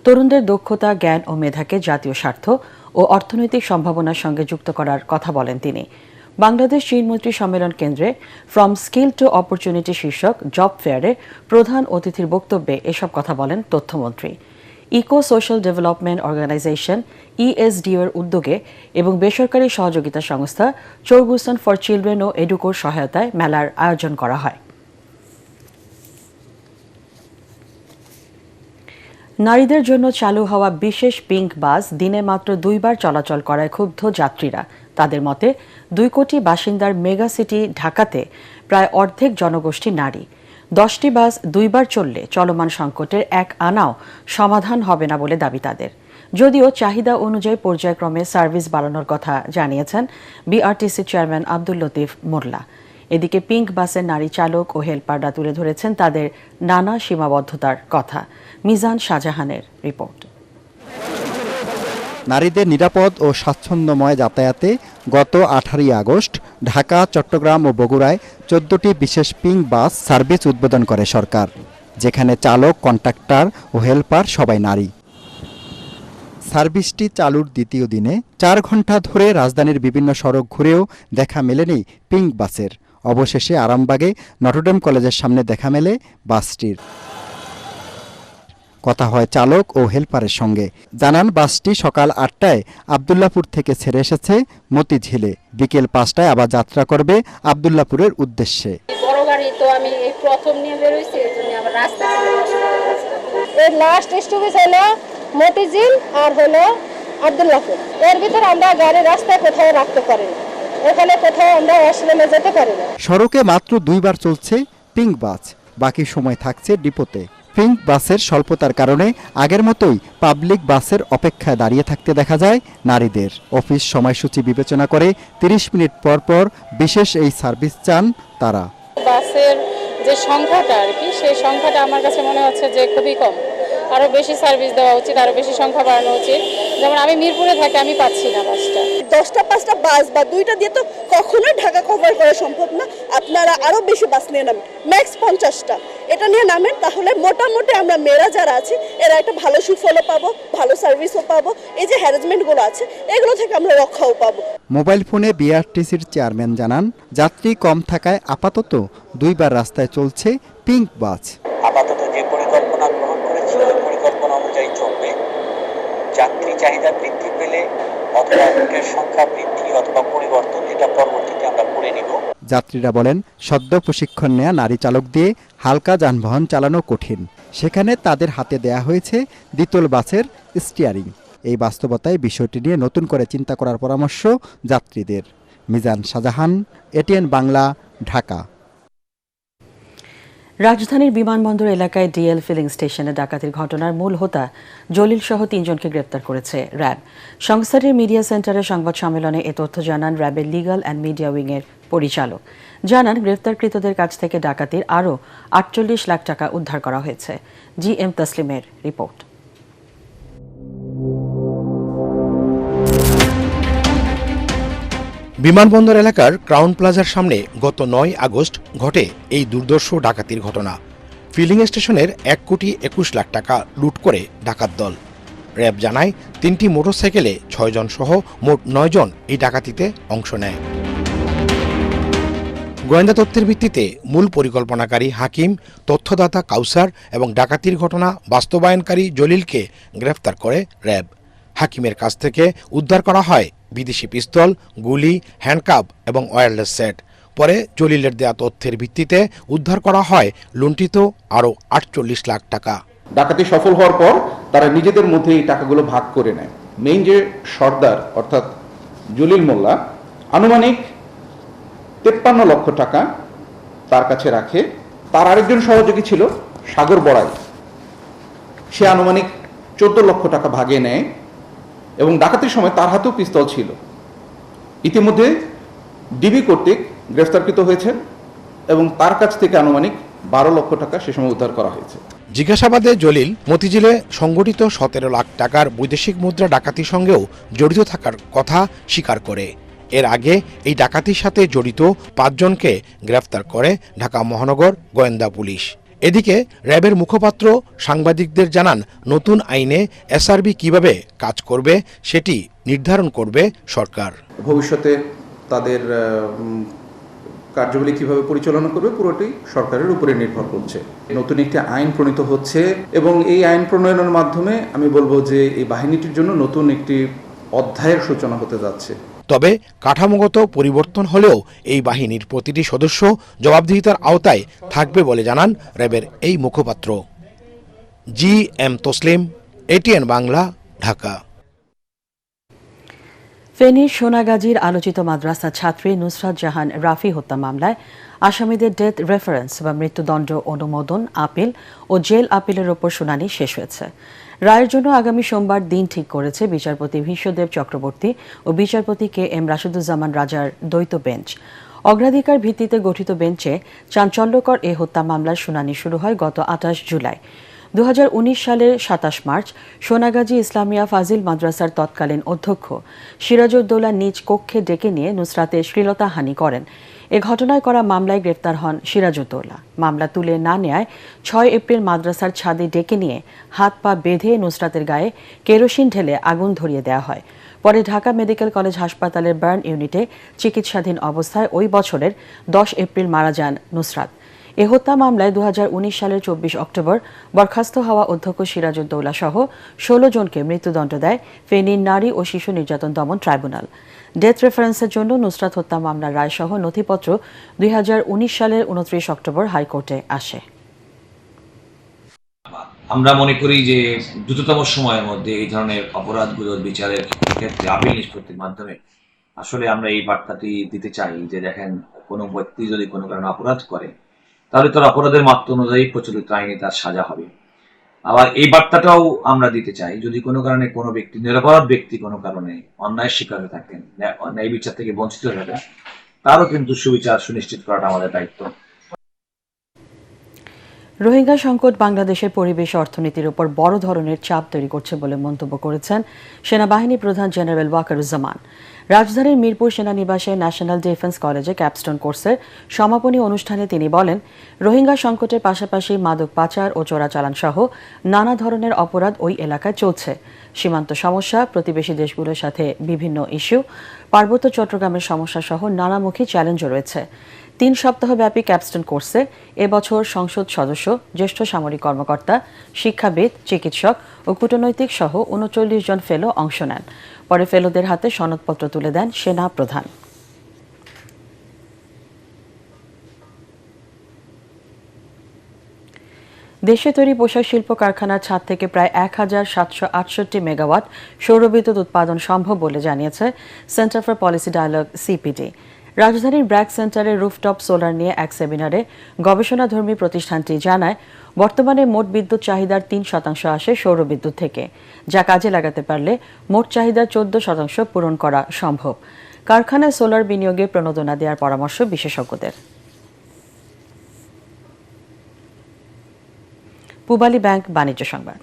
তরুণদের দক্ষতা, জ্ঞান ও মেধাকে জাতীয় স্বার্থ ও অর্থনৈতিক সম্ভাবনার সঙ্গে যুক্ত করার কথা বলেন তিনি। বাংলাদেশ চীন মৈত্রী সম্মেলন কেন্দ্রে ফ্রম স্কিল টু অপরচুনিটি শীর্ষক জব ফেয়ারে প্রধান অতিথির বক্তব্যে এসব কথা বলেন তথ্যমন্ত্রী। Eco social development organisation ESDO এর উদ্যোগে এবং বেসরকারি সহযোগিতা সংস্থা চৌগুসন ফর চিলড্রেন ও এডুকোর সহায়তায় মেলার আয়োজন করা হয়। নারীদের জন্য চালু হওয়া বিশেষ পিঙ্ক বাস দিনে মাত্র 2 বার চলাচল করায় ক্ষুব্ধ যাত্রীরা। তাদের মতে 2 কোটি বাসিন্দার মেগা সিটি ঢাকাতে প্রায় অর্ধেক জনগোষ্ঠী নারী। 10টি বাস 2 বার চললে চলমান সংকটের 1 আনাও সমাধান হবে না বলে দাবি তাদের। যদিও চাহিদা অনুযায়ী পর্যায়ক্রমে সার্ভিস বাড়ানোর কথা জানিয়েছেন বিআরটিসি চেয়ারম্যান আব্দুল লতিফ মোল্লা। এদিকে পিঙ্ক বাসের নারী চালক ও হেলপাররা তুলে ধরেছেন তাদের নানা সীমাবদ্ধতার কথা। মিজান শাহজাহানের রিপোর্ট। নারীদের নিরাপদ ও স্বাচ্ছন্দ্যময় যাতায়াতে গত 18 আগস্ট ঢাকা, চট্টগ্রাম ও বগুড়ায় 14টি বিশেষ পিঙ্ক বাস সার্ভিস উদ্বোধন করে সরকার, যেখানে চালক, কন্ট্রাক্টর ও হেলপার সবাই নারী। সার্ভিসটি চালুর দ্বিতীয় দিনে 4 ঘন্টা ধরে রাজধানীর বিভিন্ন সড়ক ঘুরেও দেখা মেলেনি পিঙ্ক বাসের। অবশেষে আরামবাগে নটরডেম কলেজের সামনে দেখা মেলে বাসটির। কথা হয় চালক ও হেলপারের সঙ্গে। জানান বাসটি সকাল 8টায় আব্দুল্লাপুর থেকে ছেড়ে এসেছে মতিঝিলে, বিকেল 5টায় আবার যাত্রা করবে আব্দুল্লাপুরের উদ্দেশ্যে। বড় গাড়ি তো আমি এই প্রথম নিয়ে বের হইছি, এজন্য আবার রাস্তা এর লাস্ট স্টপেজ হলো মতিঝিল আর হলো আব্দুল্লাপুর। এর ভিতর আমরা গাড়ি রাস্তায় কোথাও রাখতে পারি না, এখানে কোথাও আমরা অশ্রমে যেতে পারি না। সড়কে মাত্র 2 বার চলছে পিঙ্ক বাস, বাকি সময় থাকছে ডিপোতে। পিঙ্ক বাসের স্বল্পতার কারণে আগের মতোই পাবলিক বাসের অপেক্ষায় দাঁড়িয়ে থাকতে দেখা যায় নারীদের। অফিস সময়সূচি বিবেচনা করে 30 মিনিট পর পর বিশেষ এই সার্ভিস চান তারা। বাসের যে সংখ্যাটা আর কি, সেই সংখ্যাটা আমার কাছে মনে হচ্ছে যে খুবই কম। আরো বেশি সার্ভিস দেওয়া উচিত, আরো বেশি সংখ্যা বাড়ানো উচিত। যেমন আমি মিরপুরে থাকি, আমি পাচ্ছি না বাসটা। 10টা 5টা বাস বা 2টা দিয়ে তো কখনোই ঢাকা কভার করা সম্ভব না। আপনারা আরো বেশি বাস নিয়ে নামেন, ম্যাক্স 50টা এটা নিয়ে নামেন, তাহলে মোটামুটি আমরা মেয়েরা যারা আছে এরা একটা ভালো সুফলও পাবো, ভালো সার্ভিসও পাবো। এই যে হ্যারাসমেন্টগুলো আছে এগুলো থেকে আমরা রক্ষাও পাবো। মোবাইল ফোনে বিআরটিসির চেয়ারম্যান জানান, যাত্রী কম থাকায় আপাতত 2 বার রাস্তায় চলছে পিঙ্ক বাস। আপাতত যে পরিকল্পনা গ্রহণ করেছি ওই পরিকল্পনা অনুযায়ী চলবে। যাত্রী চাহিদা বৃদ্ধি পেলে অথবা রুটের সংখ্যা বৃদ্ধি অথবা পরিবর্তন, এটা পরবর্তীতে আমরা করে নিব। যাত্রীরা বলেন, সদ্য প্রশিক্ষণ নেওয়া নারী চালক দিয়ে হালকা যানবাহন চালানো কঠিন। সেখানে তাদের হাতে দেয়া হয়েছে দ্বিতল বাসের স্টিয়ারিং। এই বাস্তবতায় বিষয়টি নিয়ে নতুন করে চিন্তা করার পরামর্শ যাত্রীদের। মিজান শাহজাহান, এটিএন বাংলা, ঢাকা। রাজধানীর বিমানবন্দর এলাকায় ডিএল ফিলিং স্টেশনে ডাকাতির ঘটনার মূল হোতা জলিল সহ 3 জনকে গ্রেপ্তার করেছে র্যাব। সংস্থাটির মিডিয়া সেন্টারে সংবাদ সম্মেলনে এ তথ্য জানান র্যাবের লিগ্যাল অ্যান্ড মিডিয়া উইং এর পরিচালক। জানান, গ্রেপ্তারকৃতদের কাছ থেকে ডাকাতির আরও 48 লাখ টাকা উদ্ধার করা হয়েছে। GM তসলিমের রিপোর্ট। বিমানবন্দর এলাকার ক্রাউন প্লাজার সামনে গত ৯ আগস্ট ঘটে এই দুর্ধর্ষ ডাকাতির ঘটনা। ফিলিং স্টেশনের ১,২১,০০,০০০ টাকা লুট করে ডাকাত দল। র্যাব জানায় ৩টি মোটরসাইকেলে ৬ জন সহ মোট ৯ জন এই ডাকাতিতে অংশ নেয়। গোয়েন্দা তথ্যের ভিত্তিতে মূল পরিকল্পনাকারী হাকিম, তথ্যদাতা কাউসার এবং ডাকাতির ঘটনা বাস্তবায়নকারী জলিলকে গ্রেফতার করে র্যাব। হাকিমের কাছ থেকে উদ্ধার করা হয় বিদেশি পিস্তল, গুলি, হ্যান্ডকাপ এবং ওয়্যারলেস সেট। পরে জলিলের দেয়া তথ্যের ভিত্তিতে উদ্ধার করা হয় লুণ্ঠিত আরও ৪৮ লাখ টাকা। ডাকাতি সফল হওয়ার পর তারা নিজেদের মধ্যে এই টাকাগুলো ভাগ করে নেয়। মেইন যে সর্দার অর্থাৎ জলিল মোল্লা আনুমানিক ৫৩ লক্ষ টাকা তার কাছে রাখে। তার আরেকজন সহযোগী ছিল সাগর বড়াই, সে আনুমানিক ১৪ লক্ষ টাকা ভাগে নেয় এবং ডাকাতির সময় তার হাতেও পিস্তল ছিল। ইতিমধ্যে ডিবি কর্তৃক গ্রেফতারকৃত হয়েছে এবং তার কাছ থেকে আনুমানিক ১২ লক্ষ টাকা সে সময় উদ্ধার করা হয়েছে। জিজ্ঞাসাবাদে জলিল মতিঝিলে সংগঠিত ১৭ লাখ টাকার বৈদেশিক মুদ্রা ডাকাতির সঙ্গেও জড়িত থাকার কথা স্বীকার করে। এর আগে এই ডাকাতির সাথে জড়িত ৫ জনকে গ্রেফতার করে ঢাকা মহানগর গোয়েন্দা পুলিশ। এদিকে র্যাবের মুখপাত্র সাংবাদিকদের জানান, নতুন আইনে এসআরবি কিভাবে কাজ করবে সেটি নির্ধারণ করবে সরকার। ভবিষ্যতে তাদের কার্যাবলী কিভাবে পরিচালনা করবে পুরোটি সরকারের উপরে নির্ভর করছে। নতুন একটি আইন প্রণীত হচ্ছে এবং এই আইন প্রণয়নের মাধ্যমে আমি বলবো যে এই বাহিনীটির জন্য নতুন একটি অধ্যায়ের সূচনা হতে যাচ্ছে। তবে কাঠামোগত পরিবর্তন হলেও এই বাহিনীর প্রতিটি সদস্য জবাবদিহিতার আওতায় থাকবে বলে জানান র্যাবের এই মুখপাত্র। GM Taslim, ATN Bangla, Dhaka. ফেনীর সোনাগাজীর আলোচিত মাদ্রাসা ছাত্রী নুসরাত জাহান রাফি হত্যা মামলায় আসামিদের ডেথ রেফারেন্স বা মৃত্যুদণ্ড অনুমোদন, আপিল ও জেল আপিলের ওপর শুনানি শেষ হয়েছে। রায়ের জন্য আগামী সোমবার দিন ঠিক করেছে বিচারপতি ভীষ্মদেব চক্রবর্তী ও বিচারপতি KM রাশিদুজ্জামান রাজার দ্বৈত বেঞ্চ। অগ্রাধিকার ভিত্তিতে গঠিত বেঞ্চে চাঞ্চল্যকর এ হত্যা মামলার শুনানি শুরু হয় গত ২৮ জুলাই। ২০১৯ সালের ২৭ মার্চ সোনাগাজী ইসলামিয়া ফাজিল মাদ্রাসার তৎকালীন অধ্যক্ষ সিরাজউদ্দৌলা নিজ কক্ষে ডেকে নিয়ে নুসরাতের শ্লীলতাহানি করেন। এ ঘটনায় করা মামলায় গ্রেপ্তার হন সিরাজউদ্দৌলা। মামলা তুলে না নেয় ৬ এপ্রিল মাদ্রাসার ছাদে ডেকে নিয়ে হাত পা বেঁধে নুসরাতের গায়ে কেরোসিন ঢেলে আগুন ধরিয়ে দেওয়া হয়। পরে ঢাকা মেডিকেল কলেজ হাসপাতালের বার্ন ইউনিটে চিকিৎসাধীন অবস্থায় ওই বছরের ১০ এপ্রিল মারা যান নুসরাত। এ হত্যা মামলায় ২০১৯ সালের ২৪ অক্টোবর বরখাস্ত হওয়া অধ্যক্ষ সিরাজউদ্দৌলা সহ ১৬ জনকে মৃত্যুদণ্ড দেয় ফেনীর নারী ও শিশু নির্যাতন দমন ট্রাইব্যুনাল। ডেথ রেফারেন্সের জন্য নুসরাত হত্যা মামলার রায় সহ নথিপত্র ২০১৯ সালের ২৯ অক্টোবর হাইকোর্টে আসে। আমরা মনে করি যে দ্রুততম সময়ের মধ্যে এই ধরনের অপরাধগুলোর বিচারের ক্ষেত্রে আপিল নিষ্পত্তির মাধ্যমে আসলে আমরা এই বার্তাটি দিতে চাই যে দেখেন, কোনো ব্যক্তি যদি কোনো কারণে অপরাধ করে তাহলে তার অপরাধের মাত্রা অনুযায়ী প্রচলিত আইনে তার সাজা হবে। আবার এই বার্তাটাও আমরা দিতে চাই, যদি কোনো কারণে কোনো ব্যক্তি, নিরপরাধ ব্যক্তি কোনো কারণে অন্যায় শিকার হয়ে থাকেন, ন্যায় বিচার থেকে বঞ্চিত হয়ে থাকেন, তারও কিন্তু সুবিচার সুনিশ্চিত করাটা আমাদের দায়িত্ব। রোহিঙ্গা সংকট বাংলাদেশের পরিবেশ অর্থনীতির উপর বড় ধরনের চাপ তৈরি করছে বলে মন্তব্য করেছেন সেনাবাহিনী প্রধান জেনারেল ওয়াকারুজ্জামান। রাজধানীর মিরপুর সেনানিবাসে ন্যাশনাল ডিফেন্স কলেজে ক্যাপস্টোন কোর্সের সমাপনী অনুষ্ঠানে তিনি বলেন, রোহিঙ্গা সংকটের পাশাপাশি মাদক পাচার ও চোরাচালান সহ নানা ধরনের অপরাধ ওই এলাকায় চলছে। সীমান্ত সমস্যা, প্রতিবেশী দেশগুলোর সাথে বিভিন্ন ইস্যু, পার্বত্য চট্টগ্রামের সমস্যা সহ নানামুখী চ্যালেঞ্জও রয়েছে। ৩ সপ্তাহব্যাপী ক্যাপস্টোন কোর্সে এবছর সংসদ সদস্য, জ্যেষ্ঠ সামরিক কর্মকর্তা, শিক্ষাবিদ, চিকিৎসক ও কূটনৈতিক সহ ৩৯ জন ফেলো অংশ নেন। পরে ফেলোদের হাতে সনদপত্র তুলে দেন সেনা প্রধান। দেশে তৈরি পোশাক শিল্প কারখানার ছাদ থেকে প্রায় ১,৭৬৮ মেগাওয়াট সৌরবিদ্যুৎ উৎপাদন সম্ভব বলে জানিয়েছে centre for policy dialogue CPD। রাজধানীর ব্র্যাক সেন্টারের রুফটপ সোলার নিয়ে এক সেমিনারে গবেষণাধর্মী প্রতিষ্ঠানটি জানায়, বর্তমানে মোট বিদ্যুৎ চাহিদার ৩% আসে সৌরবিদ্যুৎ থেকে, যা কাজে লাগাতে পারলে মোট চাহিদার 14% পূরণ করা সম্ভব। কারখানায় সোলার বিনিয়োগে প্রণোদনা দেওয়ার পরামর্শ বিশেষজ্ঞদের। পূবালী ব্যাংক বাণিজ্য সংবাদ।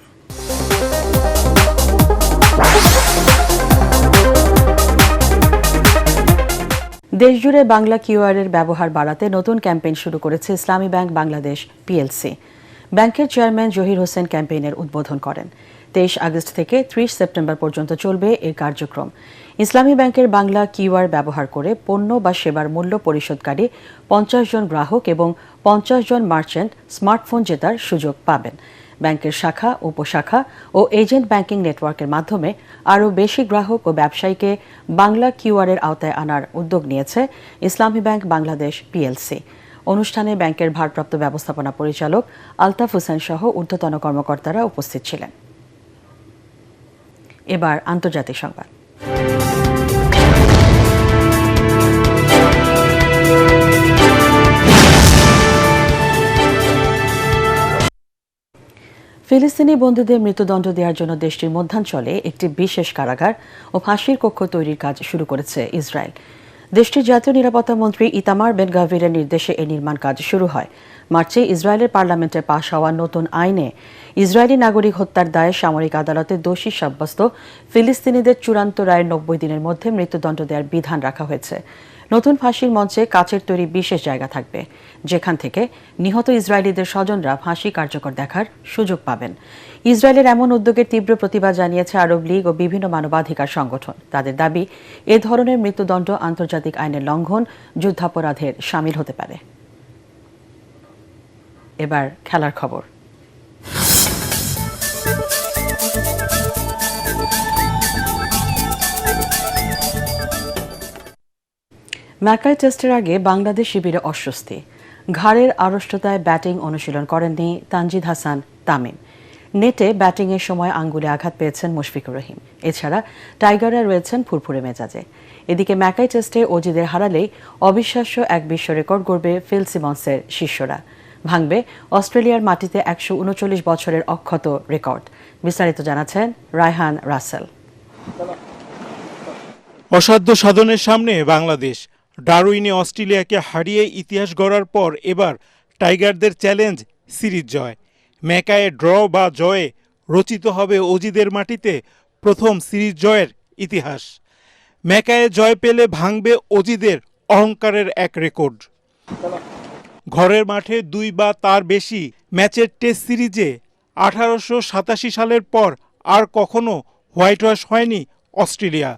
দেশজুড়ে বাংলা কিউআর এর ব্যবহার বাড়াতে নতুন ক্যাম্পেইন শুরু করেছে ইসলামী ব্যাংক বাংলাদেশ পিএলসি। ব্যাংকের চেয়ারম্যান জহির হোসেন ক্যাম্পেইনের উদ্বোধন করেন। 23 আগস্ট থেকে 30 সেপ্টেম্বর পর্যন্ত চলবে এই কার্যক্রম। ইসলামী ব্যাংকের বাংলা কিউআর ব্যবহার করে পণ্য বা সেবার মূল্য পরিশোধকারী 50 জন গ্রাহক এবং 50 জন মার্চেন্ট স্মার্টফোন জেতার সুযোগ পাবেন। ব্যাংকের শাখা, উপশাখা ও এজেন্ট ব্যাংকিং নেটওয়ার্কের মাধ্যমে আরও বেশি গ্রাহক ও ব্যবসায়ীকে বাংলা কিউআর এর আওতায় আনার উদ্যোগ নিয়েছে ইসলামী ব্যাংক বাংলাদেশ পিএলসি। অনুষ্ঠানে ব্যাংকের ভারপ্রাপ্ত ব্যবস্থাপনা পরিচালক আলতাফ হোসেন সহ ঊর্ধ্বতন কর্মকর্তারা উপস্থিত ছিলেন। এবার আন্তর্জাতিক সংবাদ। ফিলিস্তিনি বন্দীদের মৃত্যুদণ্ড দেওয়ার জন্য দেশটির মধ্যাঞ্চলে একটি বিশেষ কারাগার ও ফাঁসির কক্ষ তৈরির কাজ শুরু করেছে ইসরায়েল। দেশটির জাতীয় নিরাপত্তা মন্ত্রী ইতামার বেন গাভিরের নির্দেশে এই নির্মাণ কাজ শুরু হয়। মার্চে ইসরায়েলের পার্লামেন্টে পাশ হওয়া নতুন আইনে ইসরায়েলি নাগরিক হত্যার দায়ে সামরিক আদালতে দোষী সাব্যস্ত ফিলিস্তিনিদের চূড়ান্ত রায়ের 90 দিনের মধ্যে মৃত্যুদণ্ড দেওয়ার বিধান রাখা হয়েছে। নতুন ফাঁসির মঞ্চে কাচের তৈরি বিশেষ জায়গা থাকবে, যেখান থেকে নিহত ইসরায়েলিদের স্বজনরা ফাঁসি কার্যকর দেখার সুযোগ পাবেন। ইসরায়েলের এমন উদ্যোগের তীব্র প্রতিবাদ জানিয়েছে আরব লীগ ও বিভিন্ন মানবাধিকার সংগঠন। তাদের দাবি, এ ধরনের মৃত্যুদণ্ড আন্তর্জাতিক আইনের লঙ্ঘন, যুদ্ধাপরাধের শামিল হতে পারে। এবার খেলার খবর। ম্যাকাই টেস্টের আগে বাংলাদেশ শিবিরে অস্বস্তি। ঘাড়ের আড়ষ্টতায় ব্যাটিং অনুশীলন করেননি তানজিদ হাসান তামিম। নেটে ব্যাটিংয়ের সময় আঙ্গুলে আঘাত পেয়েছেন মুশফিকুর রহিম। এছাড়া টাইগাররা রয়েছেন ফুরফুরে মেজাজে। এদিকে ম্যাকাই টেস্টে অজিদের হারালেই অবিশ্বাস্য এক বিশ্ব রেকর্ড গড়বে ফিল সিমন্সের শিষ্যরা। ভাঙবে অস্ট্রেলিয়ার মাটিতে 139 বছরের অক্ষত রেকর্ড। বিস্তারিত জানাচ্ছেন রায়হান রাসেল। অসাধ্য সাধনের সামনে বাংলাদেশ। ডারউইনে অস্ট্রেলিয়াকে হারিয়ে ইতিহাস গড়ার পর এবার টাইগারদের চ্যালেঞ্জ সিরিজ জয়। ম্যাকায়ে ড্র বা জয়ে রচিত হবে অজিদের মাটিতে প্রথম সিরিজ জয়ের ইতিহাস। ম্যাকায়ে জয় পেলে ভাঙবে অজিদের অহংকারের এক রেকর্ড। ঘরের মাঠে 2 বা তার বেশি ম্যাচের টেস্ট সিরিজে 1887 সালের পর আর কখনো হোয়াইট ওয়াশ হয়নি অস্ট্রেলিয়া।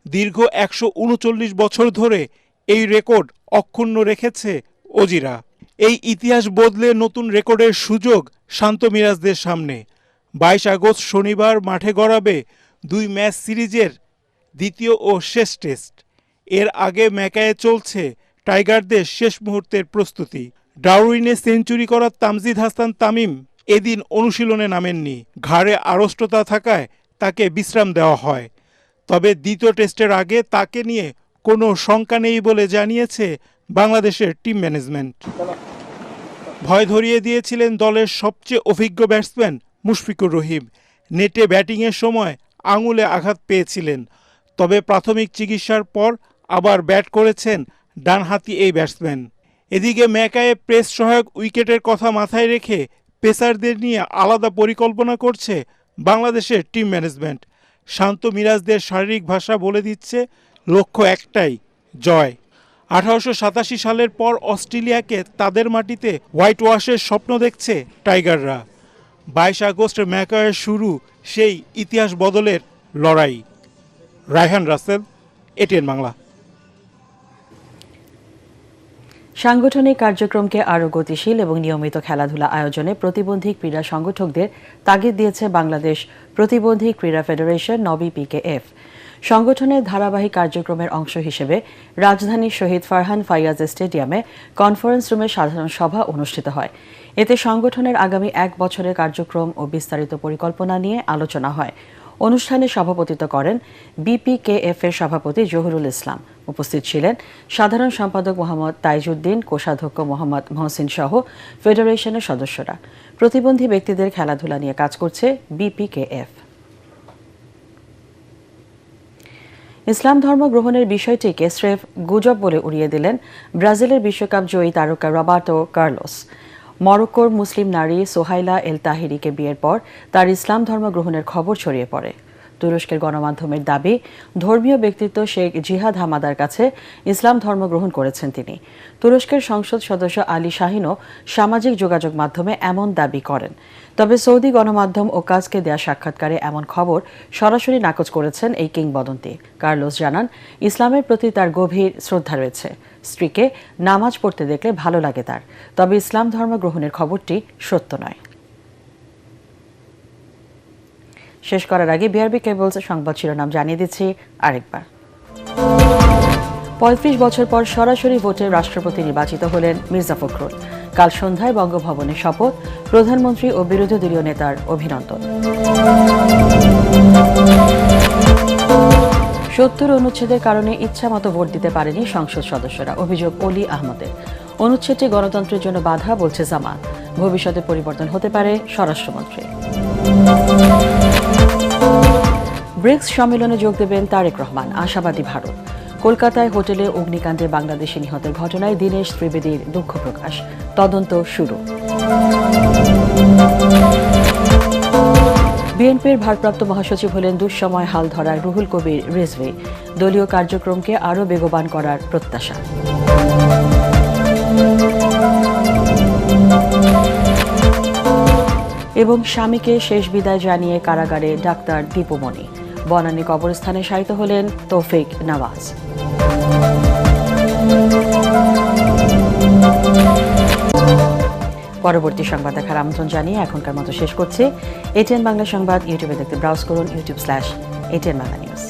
দীর্ঘ 139 বছর ধরে এই রেকর্ড অক্ষুণ্ণ রেখেছে অজিরা। এই ইতিহাস বদলে নতুন রেকর্ডের সুযোগ শান্ত মিরাজদের সামনে। 22 আগস্ট শনিবার মাঠে গড়াবে 2 ম্যাচ সিরিজের দ্বিতীয় ও শেষ টেস্ট। এর আগে ম্যাকায়ে চলছে টাইগারদের শেষ মুহূর্তের প্রস্তুতি। ডারউইনে সেঞ্চুরি করা তানজিদ হাসান তামিম এদিন অনুশীলনে নামেননি। ঘাড়ে আড়ষ্টতা থাকায় তাকে বিশ্রাম দেওয়া হয়। তবে দ্বিতীয় টেস্টের আগে তাকে নিয়ে কোনো শঙ্কা নেই বলে জানিয়েছে বাংলাদেশের টিম ম্যানেজমেন্ট। ভয় ধরিয়ে দিয়েছিলেন দলের সবচেয়ে অভিজ্ঞ ব্যাটসম্যান মুশফিকুর রহিম। নেটে ব্যাটিংয়ের সময় আঙুলে আঘাত পেয়েছিলেন, তবে প্রাথমিক চিকিৎসার পর আবার ব্যাট করেছেন ডানহাতি এই ব্যাটসম্যান। এদিকে ম্যাকায়ে পেস সহায়ক উইকেটের কথা মাথায় রেখে পেসারদের নিয়ে আলাদা পরিকল্পনা করছে বাংলাদেশের টিম ম্যানেজমেন্ট। শান্ত মিরাজদের শারীরিক ভাষা বলে দিচ্ছে লক্ষ্য একটাই, জয়। 1887 সালের পর অস্ট্রেলিয়াকে তাদের মাটিতে হোয়াইট ওয়াশের স্বপ্ন দেখছে টাইগাররা। 22 আগস্ট ম্যাকায়ের শুরু সেই ইতিহাস বদলের লড়াই। রায়হান রাসেল, এটিএন বাংলা। সাংগঠনিক কার্যক্রমকে আরও গতিশীল এবং নিয়মিত খেলাধুলা আয়োজনে প্রতিবন্ধী ক্রীড়া সংগঠকদের তাগিদ দিয়েছে বাংলাদেশ প্রতিবন্ধী ক্রীড়া ফেডারেশন (BPKF). সংগঠনের ধারাবাহিক কার্যক্রমের অংশ হিসেবে রাজধানীর শহীদ ফারহান ফাইয়াজ স্টেডিয়ামে কনফারেন্স রুমে সাধারণ সভা অনুষ্ঠিত হয়। এতে সংগঠনের আগামী 1 বছরের কার্যক্রম ও বিস্তারিত পরিকল্পনা নিয়ে আলোচনা হয়। অনুষ্ঠানে সভাপতিত্ব করেন BPKF এর সভাপতি জহুরুল ইসলাম। উপস্থিত ছিলেন সাধারণ সম্পাদক মোহাম্মদ তাইজউদ্দিন, কোষাধ্যক্ষ মোহাম্মদ মহসিন সহ ফেডারেশনের সদস্যরা। প্রতিবন্ধী ব্যক্তিদের খেলাধুলা নিয়ে কাজ করছে BPKF। ইসলাম ধর্ম গ্রহণের বিষয়টিকে স্রেফ গুজব বলে উড়িয়ে দিলেন ব্রাজিলের বিশ্বকাপ জয়ী তারকা রবার্টো কার্লোস। মরক্কোর মুসলিম নারী সোহাইলা এল তাহিরিকে বিয়ের পর তার ইসলাম ধর্ম গ্রহণের খবর ছড়িয়ে পড়ে। তুরস্কের গণমাধ্যমের দাবি, ধর্মীয় ব্যক্তিত্ব শেখ জিহাদ হামাদার কাছে ইসলাম ধর্ম গ্রহণ করেছেন তিনি। তুরস্কের সংসদ সদস্য আলী শাহিনও সামাজিক যোগাযোগ মাধ্যমে এমন দাবি করেন। তবে সৌদি গণমাধ্যম ও কাজকে দেয়া সাক্ষাৎকারে এমন খবর সরাসরি নাকচ করেছেন এই কিংবদন্তি। কার্লোস জানান, ইসলামের প্রতি তার গভীর শ্রদ্ধা রয়েছে। স্ত্রীকে নামাজ পড়তে দেখলে ভালো লাগে তার, তবে ইসলাম ধর্ম গ্রহণের খবরটি সত্য নয়। শেষ করার আগে বিআরবি কেবলস সংবাদ শিরোনাম জানিয়ে দিচ্ছি আরেকবার। ৩৫ বছর পর সরাসরি ভোটে রাষ্ট্রপতি নির্বাচিত হলেন মির্জা ফখরুল। কাল সন্ধ্যায় বঙ্গভবনে শপথ, প্রধানমন্ত্রী ও বিরোধী দলীয় নেতার অভিনন্দন। ৭০ অনুচ্ছেদের কারণে ইচ্ছামতো ভোট দিতে পারেনি সংসদ সদস্যরা, অভিযোগ অলি আহমদের। অনুচ্ছেদটি গণতন্ত্রের জন্য বাধা বলছে জামাত। ভবিষ্যতে পরিবর্তন হতে পারে স্বরাষ্ট্রমন্ত্রী। ব্রিক্স সম্মেলনে যোগ দেবেন তারেক রহমান, আশাবাদী ভারত। কলকাতায় হোটেলে অগ্নিকাণ্ডে বাংলাদেশি নিহতের ঘটনায় দীনেশ ত্রিবেদীর দুঃখ প্রকাশ, তদন্ত শুরু। বিএনপির ভারপ্রাপ্ত মহাসচিব হলেন দুঃসময় হাল ধরার রুহুল কবির রিজভী। দলীয় কার্যক্রমকে আরও বেগবান করার প্রত্যাশা। এবং স্বামীকে শেষ বিদায় জানিয়ে কারাগারে ডাক্তার দীপুমণি। বনানী কবরস্থানে শায়িত হলেন তৌফিক নওয়াজ। পরবর্তী সংবাদ দেখার আমন্ত্রণ জানিয়ে এখনকার মতো শেষ করছি। এটিএন বাংলা সংবাদ ইউটিউবে দেখতে ব্রাউজ করুন youtube/ATN Bangla News।